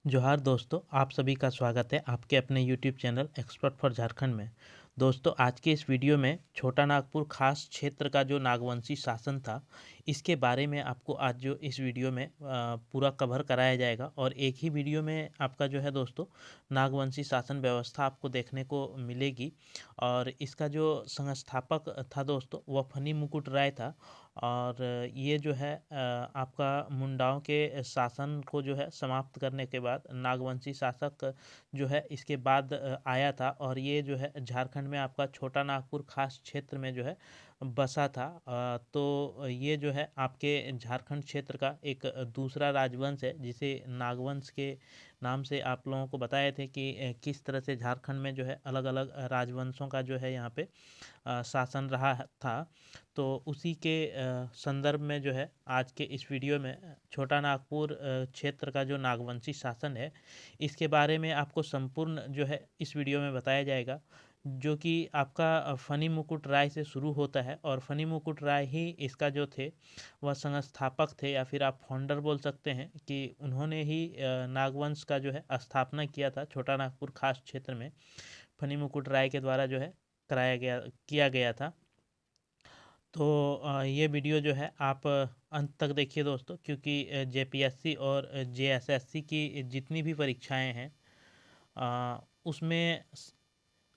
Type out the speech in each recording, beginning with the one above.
जोहार दोस्तों, आप सभी का स्वागत है आपके अपने YouTube channel expert for Jharkhand में। दोस्तों, आज के इस वीडियो में छोटा नागपुर खास क्षेत्र का जो नागवंशी शासन था, इसके बारे में आपको आज जो इस वीडियो में पूरा कवर कराया जाएगा। और एक ही वीडियो में आपका जो है दोस्तों नागवंशी शासन व्यवस्था आपको देखने को मिलेगी। और इसका जो संस्थापक था दोस्तों, वह फनी मुकुट राय था। और ये जो है आपका मुंडाओं के शासन को जो है समाप्त करने के बाद नागवंशी शासक जो है इसके बाद आया था। और ये जो है झारखंड में आपका छोटा नागपुर खास क्षेत्र में जो है बसा था। तो ये जो है आपके झारखंड क्षेत्र का एक दूसरा राजवंश है, जिसे नागवंश के नाम से आप लोगों को बताए थे कि किस तरह से झारखंड में जो है अलग अलग राजवंशों का जो है यहाँ पे शासन रहा था। तो उसी के संदर्भ में जो है आज के इस वीडियो में छोटा नागपुर क्षेत्र का जो नागवंशी शासन है, इसके बारे में आपको संपूर्ण जो है इस वीडियो में बताया जाएगा। जो कि आपका फनी मुकुट राय से शुरू होता है, और फनी मुकुट राय ही इसका जो थे वह संस्थापक थे, या फिर आप फाउंडर बोल सकते हैं कि उन्होंने ही नागवंश का जो है स्थापना किया था छोटा नागपुर खास क्षेत्र में। फनी मुकुट राय के द्वारा जो है कराया गया किया गया था। तो ये वीडियो जो है आप अंत तक देखिए दोस्तों, क्योंकि जेपीएससी और जेएसएससी की जितनी भी परीक्षाएं हैं उसमें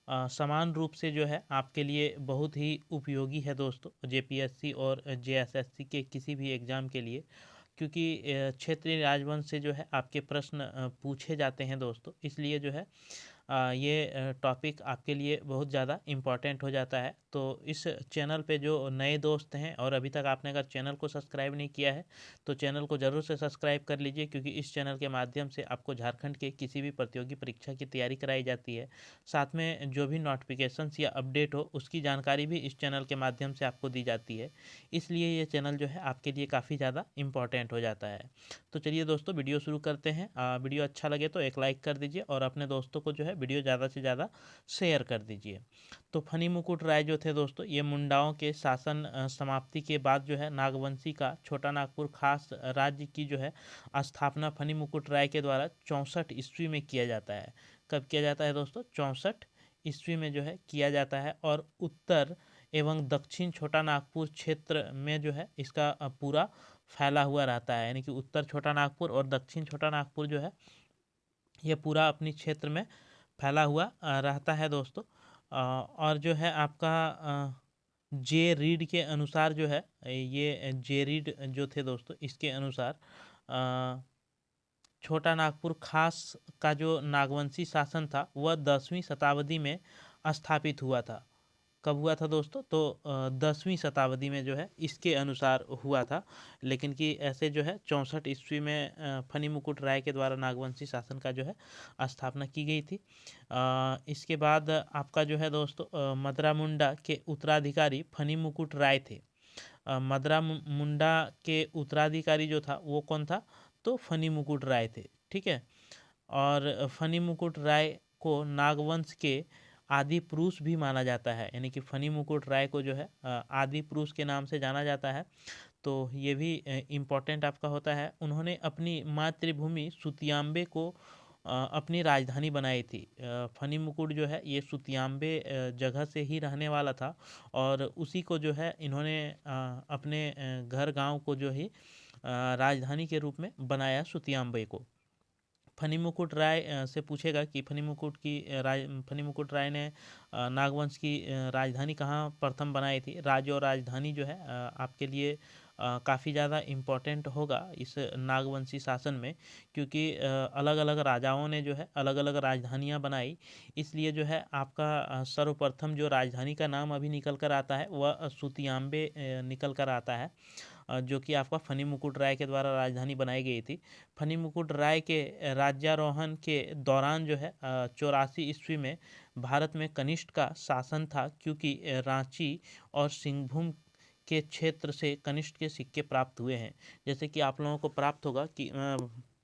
समान रूप से जो है आपके लिए बहुत ही उपयोगी है दोस्तों, जेपीएससी और जेएसएससी के किसी भी एग्ज़ाम के लिए। क्योंकि क्षेत्रीय राजवंश से जो है आपके प्रश्न पूछे जाते हैं दोस्तों, इसलिए जो है ये टॉपिक आपके लिए बहुत ज़्यादा इम्पॉर्टेंट हो जाता है। तो इस चैनल पे जो नए दोस्त हैं और अभी तक आपने अगर चैनल को सब्सक्राइब नहीं किया है, तो चैनल को ज़रूर से सब्सक्राइब कर लीजिए, क्योंकि इस चैनल के माध्यम से आपको झारखंड के किसी भी प्रतियोगी परीक्षा की तैयारी कराई जाती है। साथ में जो भी नोटिफिकेशंस या अपडेट हो, उसकी जानकारी भी इस चैनल के माध्यम से आपको दी जाती है। इसलिए ये चैनल जो है आपके लिए काफ़ी ज़्यादा इम्पॉर्टेंट हो जाता है। तो चलिए दोस्तों, वीडियो शुरू करते हैं। वीडियो अच्छा लगे तो एक लाइक कर दीजिए, और अपने दोस्तों को जो है वीडियो ज़्यादा से ज़्यादा शेयर कर दीजिए। तो फनी मुकुट राय जो थे दोस्तों, ये मुंडाओं के शासन समाप्ति के बाद जो है नागवंशी का छोटा नागपुर खास राज्य की जो है स्थापना फनी मुकुट राय के द्वारा 64 ईस्वी में किया जाता है। कब किया जाता है दोस्तों? 64 ईस्वी में जो है किया जाता है। और उत्तर एवं दक्षिण छोटा नागपुर क्षेत्र में जो है इसका पूरा फैला हुआ रहता है। यानी कि उत्तर छोटा नागपुर और दक्षिण छोटा नागपुर जो है ये पूरा अपनी क्षेत्र में फैला हुआ रहता है दोस्तों। और जो है आपका जे रीड के अनुसार जो है, ये जे रीड जो थे दोस्तों, इसके अनुसार छोटा नागपुर खास का जो नागवंशी शासन था वह 10वीं शताब्दी में स्थापित हुआ था। कब हुआ था दोस्तों? तो 10वीं शताब्दी में जो है इसके अनुसार हुआ था। लेकिन कि ऐसे जो है 64 ईस्वी में फनी मुकुट राय के द्वारा नागवंशी शासन का जो है स्थापना की गई थी। इसके बाद आपका जो है दोस्तों मदरा मुंडा के उत्तराधिकारी फनी मुकुट राय थे। मदरा मुंडा के उत्तराधिकारी जो था वो कौन था? तो फनी मुकुट राय थे। ठीक है। और फनी मुकुट राय को नागवंश के आदि पुरुष भी माना जाता है। यानी कि फनी मुकुट राय को जो है आदि पुरुष के नाम से जाना जाता है। तो ये भी इम्पोर्टेंट आपका होता है। उन्होंने अपनी मातृभूमि सुतियाम्बे को अपनी राजधानी बनाई थी। फनी मुकुट जो है ये सुतियाम्बे जगह से ही रहने वाला था, और उसी को जो है इन्होंने अपने घर गांव को जो ही राजधानी के रूप में बनाया, सुतियाम्बे को। फनी मुकुट राय से पूछेगा कि फनी मुकुट राय ने नागवंश की राजधानी कहाँ प्रथम बनाई थी। राज्य और राजधानी जो है आपके लिए काफ़ी ज़्यादा इम्पोर्टेंट होगा इस नागवंशी शासन में, क्योंकि अलग अलग राजाओं ने जो है अलग अलग राजधानियाँ बनाई। इसलिए जो है आपका सर्वप्रथम जो राजधानी का नाम अभी निकल कर आता है वह सुतियाम्बे निकल कर आता है, जो कि आपका फनी मुकुट राय के द्वारा राजधानी बनाई गई थी। फनी मुकुट राय के राज्यारोहण के दौरान जो है 84 ईस्वी में भारत में कनिष्ठ का शासन था, क्योंकि रांची और सिंहभूम के क्षेत्र से कनिष्ठ के सिक्के प्राप्त हुए हैं। जैसे कि आप लोगों को प्राप्त होगा कि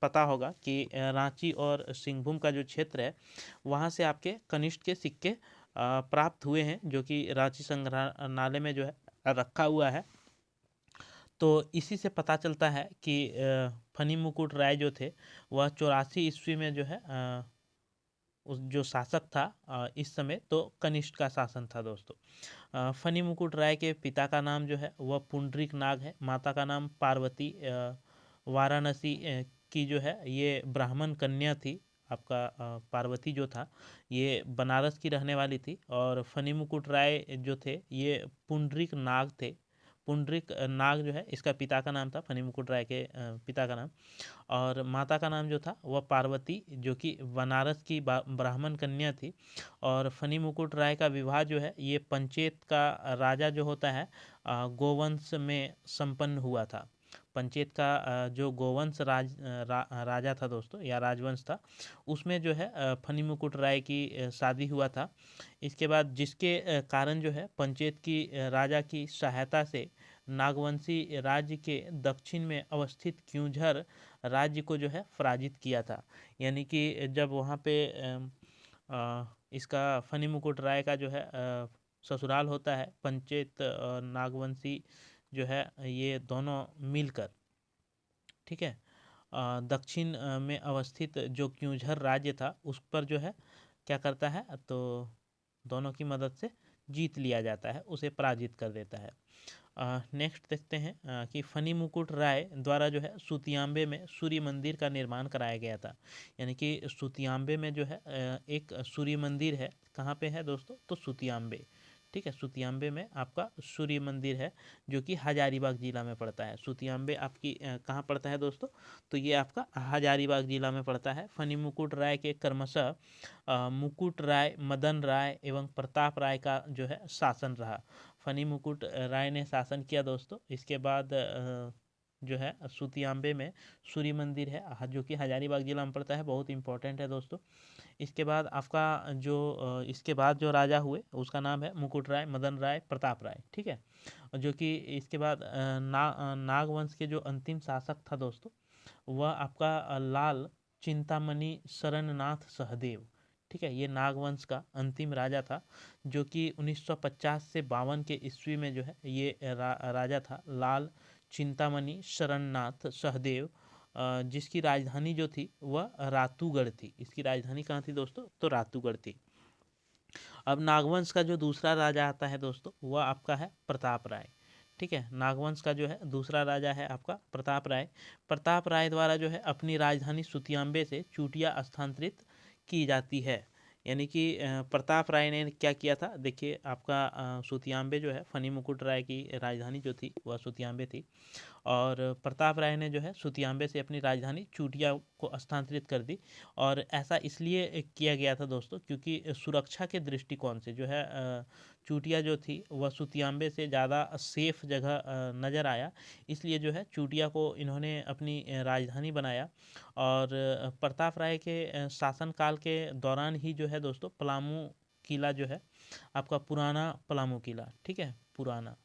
पता होगा कि रांची और सिंहभूम का जो क्षेत्र है वहाँ से आपके कनिष्ठ के सिक्के प्राप्त हुए हैं, जो कि रांची संग्रहालय में जो है रखा हुआ है। तो इसी से पता चलता है कि फनी मुकुट राय जो थे वह 84 ईस्वी में जो है उस जो शासक था इस समय तो कनिष्क का शासन था दोस्तों। फनी मुकुट राय के पिता का नाम जो है वह पुंडरीक नाग है, माता का नाम पार्वती वाराणसी की जो है ये ब्राह्मण कन्या थी। आपका पार्वती जो था ये बनारस की रहने वाली थी, और फनी मुकुट राय जो थे ये पुंडरीक नाग थे। पुंडरीक नाग जो है इसका पिता का नाम था, फनी मुकुट राय के पिता का नाम। और माता का नाम जो था वह पार्वती, जो कि बनारस की ब्राह्मण कन्या थी। और फनी मुकुट राय का विवाह जो है ये पंचेत का राजा जो होता है गोवंश में संपन्न हुआ था। पंचेत का जो गोवंश राजा था दोस्तों, या राजवंश था, उसमें जो है फनी मुकुट राय की शादी हुआ था। इसके बाद जिसके कारण जो है पंचेत की राजा की सहायता से नागवंशी राज्य के दक्षिण में अवस्थित क्यूझर राज्य को जो है पराजित किया था। यानी कि जब वहाँ पे इसका फनी मुकुट राय का जो है ससुराल होता है, पंचेत और नागवंशी जो है ये दोनों मिलकर, ठीक है, दक्षिण में अवस्थित जो क्यूझर राज्य था उस पर जो है क्या करता है, तो दोनों की मदद से जीत लिया जाता है, उसे पराजित कर देता है। नेक्स्ट देखते हैं कि फनी मुकुट राय द्वारा जो है सुतियांबे में सूर्य मंदिर का निर्माण कराया गया था। यानी कि सुतियांबे में जो है एक सूर्य मंदिर है। कहाँ पे है दोस्तों, तो सुतियांबे, ठीक है, सुतियांबे में आपका सूर्य मंदिर है जो कि हजारीबाग जिला में पड़ता है। सुतियांबे आपकी कहाँ पड़ता है दोस्तों, तो ये आपका हजारीबाग जिला में पड़ता है। फनी मुकुट राय के क्रमशः मुकुट राय, मदन राय एवं प्रताप राय का जो है शासन रहा। फनी मुकुट राय ने शासन किया दोस्तों। इसके बाद जो है सुतियांबे में सूर्य मंदिर है जो कि हजारीबाग जिला में पड़ता है, बहुत इंपॉर्टेंट है दोस्तों। इसके बाद आपका जो इसके बाद जो राजा हुए उसका नाम है मुकुट राय, मदन राय, प्रताप राय, ठीक है। जो कि इसके बाद नागवंश के जो अंतिम शासक था दोस्तों वह आपका लाल चिंतामणि शरणनाथ सहदेव, ठीक है, ये नागवंश का अंतिम राजा था, जो कि 1950 से 52 के ईस्वी में जो है ये राजा था, लाल चिंतामणि शरणनाथ सहदेव, जिसकी राजधानी जो थी वह रातूगढ़ थी। इसकी राजधानी कहाँ थी दोस्तों, तो रातूगढ़ थी। अब नागवंश का जो दूसरा राजा आता है दोस्तों वह आपका है प्रताप राय, ठीक है। नागवंश का जो है दूसरा राजा है आपका प्रताप राय। प्रताप राय द्वारा जो है अपनी राजधानी सुतियांबे से चूटिया स्थानांतरित की जाती है। यानी कि प्रताप राय ने क्या किया था, देखिए आपका सुतियांबे जो है फनी मुकुट राय की राजधानी जो थी वह सुतियांबे थी, और प्रताप राय ने जो है सुतियांबे से अपनी राजधानी चूटिया को स्थानांतरित कर दी। और ऐसा इसलिए किया गया था दोस्तों क्योंकि सुरक्षा के दृष्टिकोण से जो है चूटिया जो थी वह सुतियांबे से ज़्यादा सेफ जगह नज़र आया, इसलिए जो है चूटिया को इन्होंने अपनी राजधानी बनाया। और प्रताप राय के शासनकाल के दौरान ही जो है दोस्तों पलामू किला जो है आपका पुराना पलामू किला, ठीक है, पुराना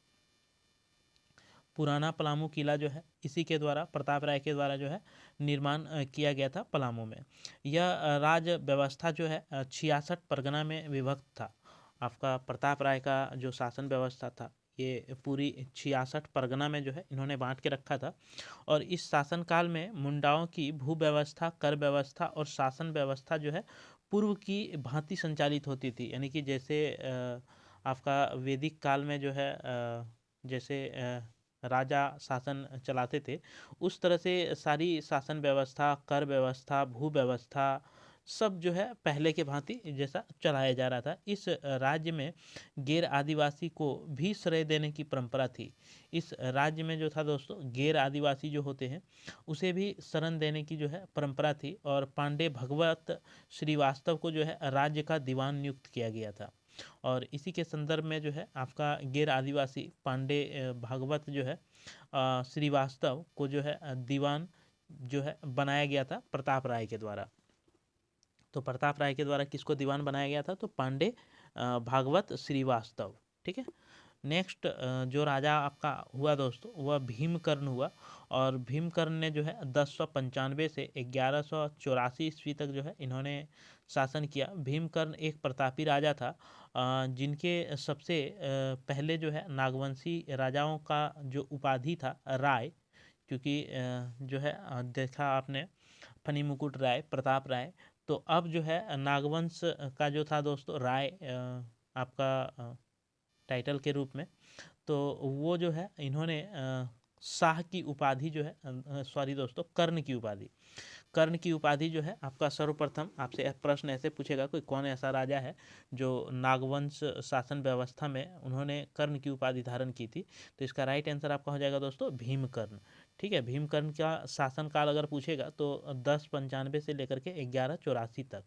पलामू किला जो है इसी के द्वारा प्रताप राय के द्वारा जो है निर्माण किया गया था पलामू में। यह राज व्यवस्था जो है 66 परगना में विभक्त था। आपका प्रताप राय का जो शासन व्यवस्था था ये पूरी 66 परगना में जो है इन्होंने बांट के रखा था। और इस शासनकाल में मुंडाओं की भू व्यवस्था, कर व्यवस्था और शासन व्यवस्था जो है पूर्व की भांति संचालित होती थी। यानी कि जैसे आपका वैदिक काल में जो है जैसे राजा शासन चलाते थे उस तरह से सारी शासन व्यवस्था, कर व्यवस्था, भू व्यवस्था सब जो है पहले के भांति जैसा चलाया जा रहा था। इस राज्य में गैर आदिवासी को भी श्रेय देने की परंपरा थी। इस राज्य में जो था दोस्तों गैर आदिवासी जो होते हैं उसे भी शरण देने की जो है परंपरा थी, और पांडे भगवत श्रीवास्तव को जो है राज्य का दीवान नियुक्त किया गया था। और इसी के संदर्भ में जो है आपका गैर आदिवासी पांडे भागवत जो है श्रीवास्तव को जो है दीवान जो है बनाया गया था प्रताप राय के द्वारा। तो प्रताप राय के द्वारा किसको दीवान बनाया गया था, तो पांडे भागवत श्रीवास्तव, ठीक है। नेक्स्ट जो राजा आपका हुआ दोस्तों वह भीमकर्ण हुआ। और भीमकर्ण ने जो है 1095 से 1184 ईस्वी तक जो है इन्होंने शासन किया। भीमकर्ण एक प्रतापी राजा था, जिनके सबसे पहले जो है नागवंशी राजाओं का जो उपाधि था राय, क्योंकि जो है देखा आपने फनी मुकुट राय, प्रताप राय, तो अब जो है नागवंश का जो था दोस्तों राय आपका टाइटल के रूप में, तो वो जो है इन्होंने शाह की उपाधि जो है, सॉरी दोस्तों, कर्ण की उपाधि, कर्ण की उपाधि जो है आपका सर्वप्रथम आपसे प्रश्न ऐसे पूछेगा कोई कौन ऐसा राजा है जो नागवंश शासन व्यवस्था में उन्होंने कर्ण की उपाधि धारण की थी, तो इसका राइट आंसर आपका हो जाएगा दोस्तों भीमकर्ण। ठीक है, भीमकर्ण का शासनकाल अगर पूछेगा तो 1095 से लेकर के 1184 तक,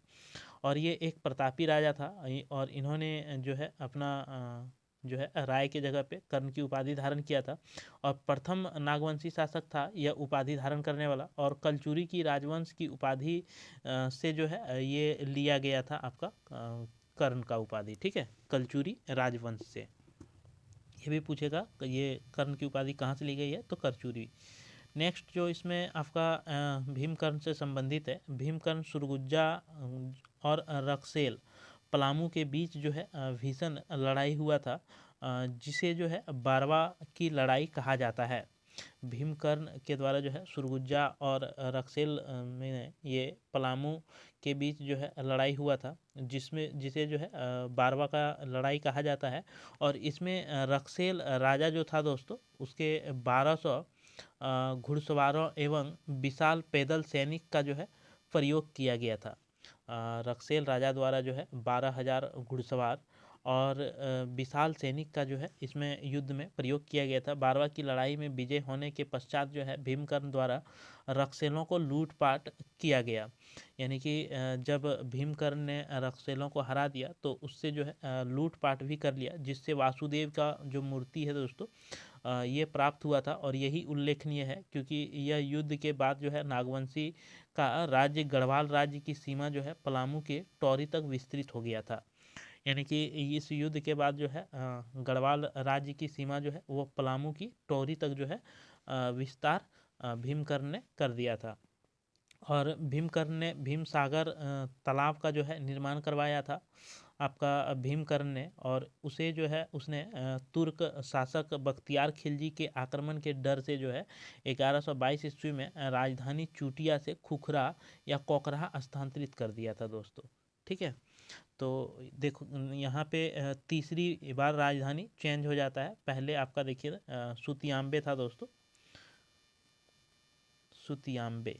और ये एक प्रतापी राजा था। और इन्होंने जो है अपना जो है राय के जगह पे कर्ण की उपाधि धारण किया था, और प्रथम नागवंशी शासक था यह उपाधि धारण करने वाला। और कलचुरी की राजवंश की उपाधि से जो है ये लिया गया था आपका कर्ण का उपाधि। ठीक है, कलचुरी राजवंश से। ये भी पूछेगा ये कर्ण की उपाधि कहाँ से ली गई है, तो करचूरी। नेक्स्ट जो इसमें आपका भीमकर्ण से संबंधित है, भीमकर्ण सुरगुज्जा और रक्सेल पलामू के बीच जो है भीषण लड़ाई हुआ था, जिसे जो है बारवा की लड़ाई कहा जाता है। भीमकर्ण के द्वारा जो है सुरगुज्जा और रक्सेल में ये पलामू के बीच जो है लड़ाई हुआ था, जिसे जो है बारवा का लड़ाई कहा जाता है। और इसमें रक्सेल राजा जो था दोस्तों उसके 1200 घुड़सवारों एवं विशाल पैदल सैनिक का जो है प्रयोग किया गया था। रक्सेल राजा द्वारा जो है 12,000 घुड़सवार और विशाल सैनिक का जो है इसमें युद्ध में प्रयोग किया गया था। बारवा की लड़ाई में विजय होने के पश्चात जो है भीमकर्ण द्वारा रक्सेलों को लूटपाट किया गया। यानी कि जब भीमकर्ण ने रक्सेलों को हरा दिया तो उससे जो है लूटपाट भी कर लिया, जिससे वासुदेव का जो मूर्ति है दोस्तों ये प्राप्त हुआ था। और यही उल्लेखनीय है क्योंकि यह युद्ध के बाद जो है नागवंशी का राज्य गढ़वाल राज्य की सीमा जो है पलामू के टौरी तक विस्तृत हो गया था। यानी कि इस युद्ध के बाद जो है गढ़वाल राज्य की सीमा जो है वो पलामू की टौरी तक जो है विस्तार भीमकर्ण ने कर दिया था। और भीमकर्ण ने भीमसागर तालाब का जो है निर्माण करवाया था आपका भीमकर्ण ने, और उसे जो है उसने तुर्क शासक बख्तियार खिलजी के आक्रमण के डर से जो है 1122 ईस्वी में राजधानी चूटिया से खुखरा या कोकराह स्थानांतरित कर दिया था दोस्तों। ठीक है, तो देखो यहाँ पे तीसरी बार राजधानी चेंज हो जाता है। पहले आपका देखिए सुतियाम्बे था दोस्तों, सुतियाम्बे,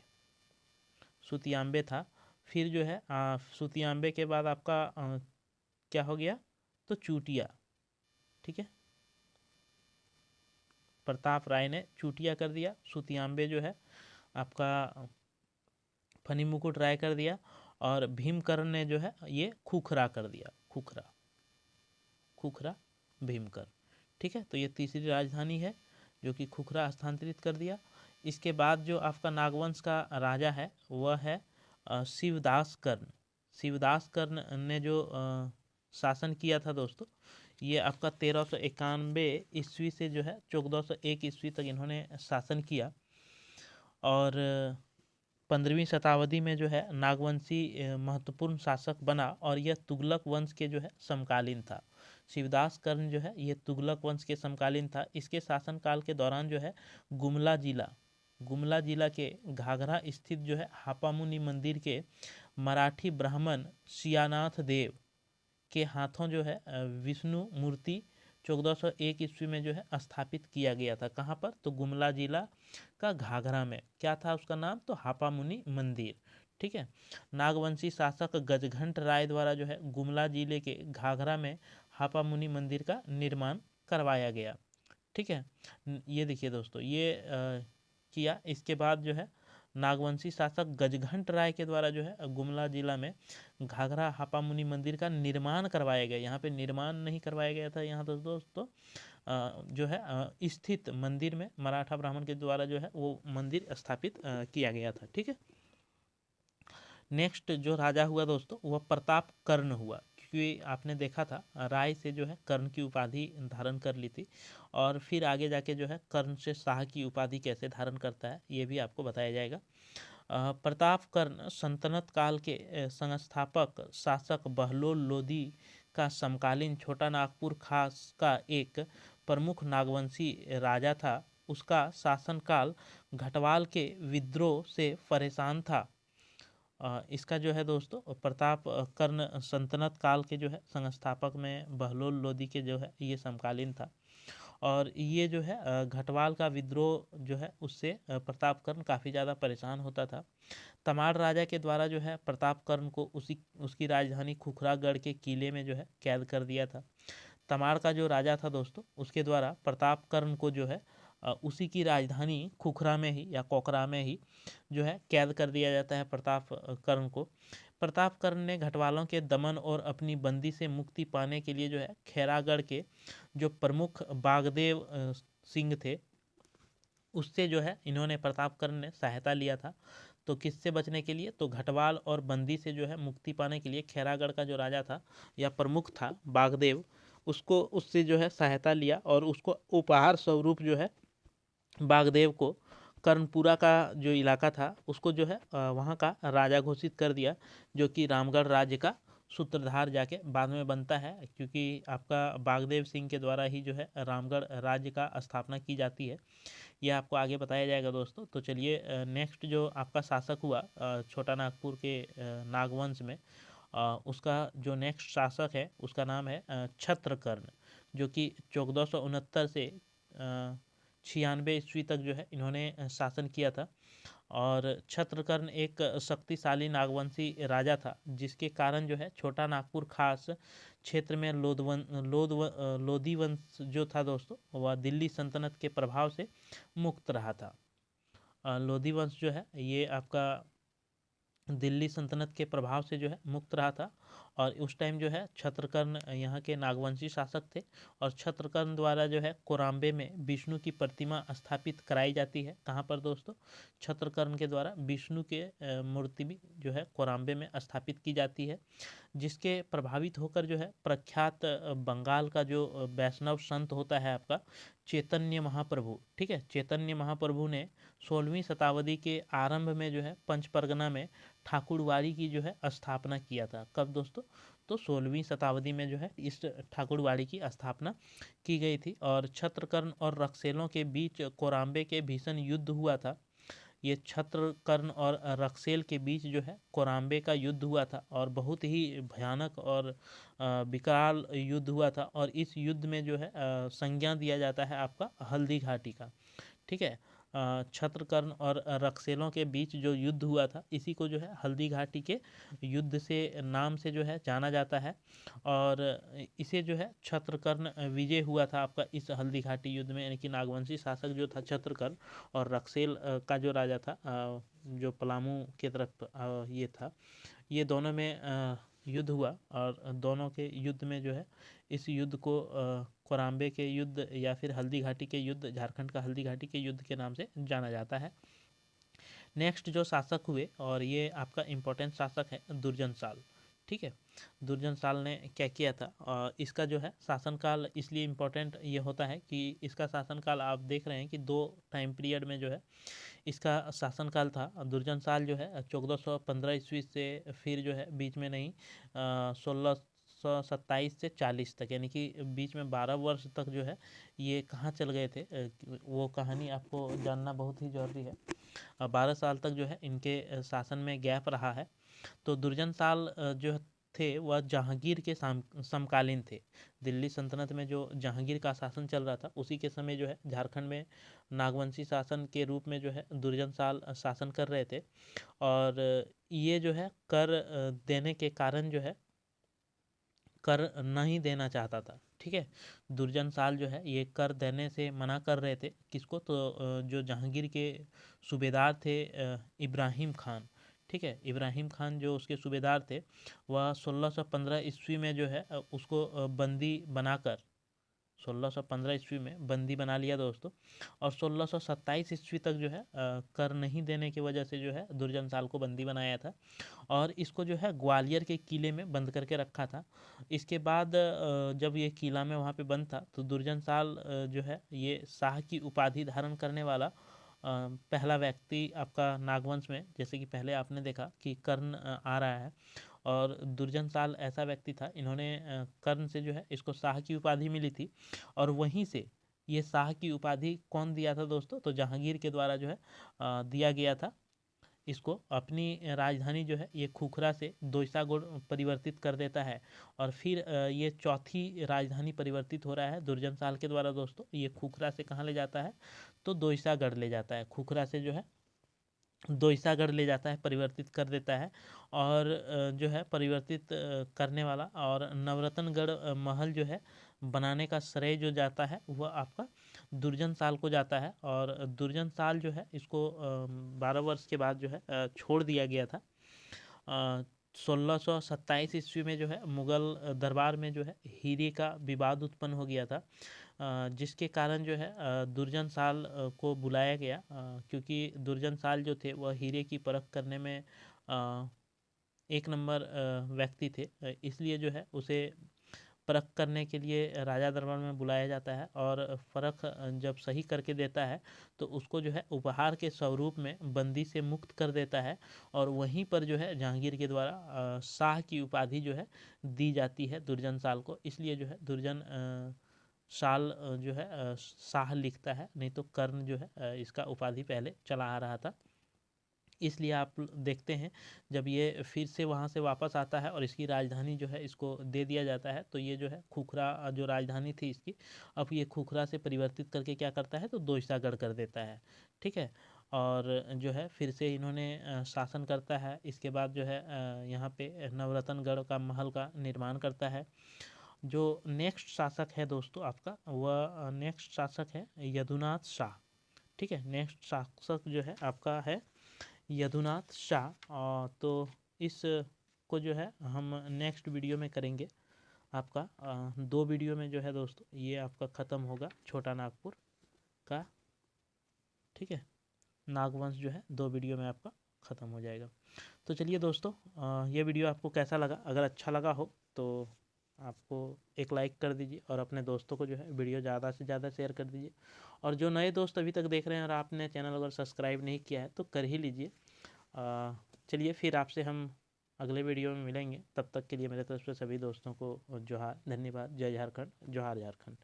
सुतियाम्बे था। फिर जो है सुतियाम्बे के बाद आपका क्या हो गया, तो चूटिया। ठीक है, प्रताप राय ने चूटिया कर दिया, सुतियाम्बे जो है आपका फनी मुकुट राय कर दिया, और भीमकर्ण ने जो है ये खुखरा कर दिया, खुखरा, खुखरा भीमकर्ण। ठीक है, तो ये तीसरी राजधानी है जो कि खुखरा स्थानांतरित कर दिया। इसके बाद जो आपका नागवंश का राजा है वह है शिवदास कर्ण। शिवदास कर्ण ने जो शासन किया था दोस्तों, ये आपका 1391 ईस्वी से जो है 1401 ईस्वी तक इन्होंने शासन किया। और 15वीं शताब्दी में जो है नागवंशी महत्वपूर्ण शासक बना, और यह तुगलक वंश के जो है समकालीन था। शिवदास कर्ण जो है ये तुगलक वंश के समकालीन था। इसके शासनकाल के दौरान जो है गुमला जिला, गुमला जिला के घाघरा स्थित जो है हापामुनि मंदिर के मराठी ब्राह्मण सियानाथ देव के हाथों जो है विष्णु मूर्ति 1401 ईस्वी में जो है स्थापित किया गया था। कहाँ पर, तो गुमला जिला का घाघरा में। क्या था उसका नाम, तो हापामुनि मंदिर। ठीक है, नागवंशी शासक गजघंट राय द्वारा जो है गुमला जिले के घाघरा में हापामुनि मंदिर का निर्माण करवाया गया। ठीक है, ये देखिए दोस्तों ये किया। इसके बाद जो है नागवंशी शासक गजघंट राय के द्वारा जो है गुमला जिला में घाघरा हापामुनि मंदिर का निर्माण करवाया गया। यहाँ पे निर्माण नहीं करवाया गया था, यहाँ तो दोस्तों जो है स्थित मंदिर में मराठा ब्राह्मण के द्वारा जो है वो मंदिर स्थापित किया गया था। ठीक है, नेक्स्ट जो राजा हुआ दोस्तों वह प्रताप कर्ण हुआ। क्योंकि आपने देखा था राय से जो है कर्ण की उपाधि धारण कर ली थी, और फिर आगे जाके जो है कर्ण से शाह की उपाधि कैसे धारण करता है ये भी आपको बताया जाएगा। प्रताप कर्ण सल्तनत काल के संस्थापक शासक बहलोल लोदी का समकालीन छोटा नागपुर खास का एक प्रमुख नागवंशी राजा था। उसका शासनकाल घटवाल के विद्रोह से परेशान था। इसका जो है दोस्तों प्रताप कर्ण सल्तनत काल के जो है संस्थापक में बहलोल लोदी के जो है ये समकालीन था, और ये जो है घटवाल का विद्रोह जो है उससे प्रताप कर्ण काफ़ी ज़्यादा परेशान होता था। तमाड़ राजा के द्वारा जो है प्रताप कर्ण को उसकी राजधानी खुखरागढ़ के किले में जो है कैद कर दिया था। तमाड़ का जो राजा था दोस्तों उसके द्वारा प्रताप कर्ण को जो है उसी की राजधानी खुखरा में ही या कोकरा में ही जो है कैद कर दिया जाता है प्रताप कर्ण को। प्रताप कर्ण ने घटवालों के दमन और अपनी बंदी से मुक्ति पाने के लिए जो है खैरागढ़ के जो प्रमुख बागदेव सिंह थे उससे जो है इन्होंने प्रताप कर्ण ने सहायता लिया था। तो किससे बचने के लिए, तो घटवाल और बंदी से जो है मुक्ति पाने के लिए खैरागढ़ का जो राजा था या प्रमुख था बागदेव, उसको उससे जो है सहायता लिया और उसको उपहार स्वरूप जो है बागदेव को कर्णपुरा का जो इलाका था उसको जो है वहाँ का राजा घोषित कर दिया, जो कि रामगढ़ राज्य का सूत्रधार जाके बाद में बनता है, क्योंकि आपका बागदेव सिंह के द्वारा ही जो है रामगढ़ राज्य का स्थापना की जाती है। यह आपको आगे बताया जाएगा दोस्तों। तो चलिए नेक्स्ट जो आपका शासक हुआ छोटा नागपुर के नागवंश में, उसका जो नेक्स्ट शासक है उसका नाम है छत्रकर्ण, जो कि 1469 से 96 ईस्वी तक जो है इन्होंने शासन किया था। और छत्रकर्ण एक शक्तिशाली नागवंशी राजा था, जिसके कारण जो है छोटा नागपुर खास क्षेत्र में लोधी वंश जो था दोस्तों वह दिल्ली सल्तनत के प्रभाव से मुक्त रहा था। लोधी वंश जो है ये आपका दिल्ली सल्तनत के प्रभाव से जो है मुक्त रहा था, और उस टाइम जो है छत्रकर्ण यहाँ के नागवंशी शासक थे। और छत्रकर्ण द्वारा जो है कोराम्बे में विष्णु की प्रतिमा स्थापित कराई जाती है। कहाँ पर दोस्तों, छत्रकर्ण के द्वारा विष्णु के मूर्ति भी जो है कोराम्बे में स्थापित की जाती है, जिसके प्रभावित होकर जो है प्रख्यात बंगाल का जो वैष्णव संत होता है आपका चैतन्य महाप्रभु, ठीक है, चैतन्य महाप्रभु ने 16वीं शताब्दी के आरंभ में जो है पंच परगना में ठाकुरवाड़ी की जो है स्थापना किया था। कब दोस्तों, तो 16वीं शताब्दी में जो है इस ठाकुरवाड़ी की स्थापना की गई थी। और छत्रकर्ण और रक्सेलों के बीच कोराम्बे के भीषण युद्ध हुआ था। ये छत्रकर्ण और रक्सेल के बीच जो है कोराम्बे का युद्ध हुआ था, और बहुत ही भयानक और विकराल युद्ध हुआ था। और इस युद्ध में जो है संज्ञा दिया जाता है आपका हल्दी घाटी का, ठीक है। छत्रकर्ण और रक्सेलों के बीच जो युद्ध हुआ था इसी को जो है हल्दी घाटी के युद्ध से नाम से जो है जाना जाता है। और इसे जो है छत्रकर्ण विजय हुआ था आपका इस हल्दी घाटी युद्ध में, यानी कि नागवंशी शासक जो था छत्रकर्ण और रक्सेल का जो राजा था जो पलामू की तरफ ये था, ये दोनों में युद्ध हुआ। और दोनों के युद्ध में जो है इस युद्ध को कोराम्बे के युद्ध या फिर हल्दी घाटी के युद्ध, झारखंड का हल्दी घाटी के युद्ध के नाम से जाना जाता है। नेक्स्ट जो शासक हुए, और ये आपका इम्पोर्टेंट शासक है दुर्जन साल, ठीक है। दुर्जन साल ने क्या किया था, और इसका जो है शासनकाल इसलिए इम्पोर्टेंट ये होता है कि इसका शासनकाल आप देख रहे हैं कि दो टाइम पीरियड में जो है इसका शासनकाल था। दुर्जन साल जो है 1415 ईस्वी से फिर जो है बीच में नहीं 1627 से 40 तक, यानी कि बीच में 12 वर्ष तक जो है ये कहाँ चल गए थे, वो कहानी आपको जानना बहुत ही ज़रूरी है। 12 साल तक जो है इनके शासन में गैप रहा है। तो दुर्जन साल जो थे वह जहांगीर के समकालीन थे। दिल्ली सल्तनत में जो जहांगीर का शासन चल रहा था उसी के समय जो है झारखंड में नागवंशी शासन के रूप में जो है दुर्जन साल शासन कर रहे थे। और ये जो है कर देने के कारण जो है कर नहीं देना चाहता था, ठीक है। दुर्जन साल जो है ये कर देने से मना कर रहे थे, किसको, तो जो जहांगीर के सूबेदार थे इब्राहिम खान, ठीक है। इब्राहिम खान जो उसके सूबेदार थे वह 1615 ईस्वी में जो है उसको बंदी बनाकर, 1615 ईस्वी में बंदी बना लिया दोस्तों। और 1627 ईस्वी तक जो है कर नहीं देने की वजह से जो है दुर्जनशाल को बंदी बनाया था और इसको जो है ग्वालियर के किले में बंद करके रखा था। इसके बाद जब ये किला में वहाँ पे बंद था तो दुर्जनशाल जो है ये शाह की उपाधि धारण करने वाला पहला व्यक्ति आपका नागवंश में, जैसे कि पहले आपने देखा कि कर्ण आ रहा है और दुर्जनशाल ऐसा व्यक्ति था, इन्होंने कर्ण से जो है इसको शाह की उपाधि मिली थी। और वहीं से ये शाह की उपाधि कौन दिया था दोस्तों, तो जहांगीर के द्वारा जो है दिया गया था। इसको अपनी राजधानी जो है ये खुखरा से दोईसागुड़ परिवर्तित कर देता है और फिर ये चौथी राजधानी परिवर्तित हो रहा है दुर्जनशाल के द्वारा दोस्तों। ये खुखरा से कहाँ ले जाता है, तो दोईसागढ़ ले जाता है, खुखरा से जो है दोईसागढ़ ले जाता है, परिवर्तित कर देता है। और जो है परिवर्तित करने वाला और नवरत्नगढ़ महल जो है बनाने का श्रेय जो जाता है वह आपका दुर्जनशाल को जाता है। और दुर्जनशाल जो है इसको 12 वर्ष के बाद जो है छोड़ दिया गया था। 1627 ईस्वी में जो है मुगल दरबार में जो है हीरे का विवाद उत्पन्न हो गया था, जिसके कारण जो है दुर्जनशाल को बुलाया गया, क्योंकि दुर्जनशाल जो थे वह हीरे की परख करने में एक नंबर व्यक्ति थे, इसलिए जो है उसे परख करने के लिए राजा दरबार में बुलाया जाता है। और परख जब सही करके देता है तो उसको जो है उपहार के स्वरूप में बंदी से मुक्त कर देता है और वहीं पर जो है जहांगीर के द्वारा शाह की उपाधि जो है दी जाती है दुर्जनशाल को। इसलिए जो है दुर्जन शाल जो है शाह लिखता है, नहीं तो कर्ण जो है इसका उपाधि पहले चला आ रहा था। इसलिए आप देखते हैं जब ये फिर से वहाँ से वापस आता है और इसकी राजधानी जो है इसको दे दिया जाता है, तो ये जो है खुखरा जो राजधानी थी इसकी, अब ये खुखरा से परिवर्तित करके क्या करता है, तो दोईसागढ़ कर देता है। ठीक है, और जो है फिर से इन्होंने शासन करता है। इसके बाद जो है यहाँ पे नवरत्नगढ़ का महल का निर्माण करता है। जो नेक्स्ट शासक है दोस्तों आपका, वह नेक्स्ट शासक है यदुनाथ शाह। ठीक है, नेक्स्ट शासक जो है आपका है यदुनाथ शाह। तो इस को जो है हम नेक्स्ट वीडियो में करेंगे आपका। 2 वीडियो में जो है दोस्तों ये आपका ख़त्म होगा छोटा नागपुर का। ठीक है, नागवंश जो है 2 वीडियो में आपका ख़त्म हो जाएगा। तो चलिए दोस्तों, ये वीडियो आपको कैसा लगा, अगर अच्छा लगा हो तो आपको एक लाइक कर दीजिए और अपने दोस्तों को जो है वीडियो ज़्यादा से ज़्यादा शेयर कर दीजिए। और जो नए दोस्त अभी तक देख रहे हैं और आपने चैनल अगर सब्सक्राइब नहीं किया है तो कर ही लीजिए। चलिए फिर आपसे हम अगले वीडियो में मिलेंगे, तब तक के लिए मेरे तरफ से सभी दोस्तों को जोहार, धन्यवाद, जय झारखंड, जोहार झारखंड।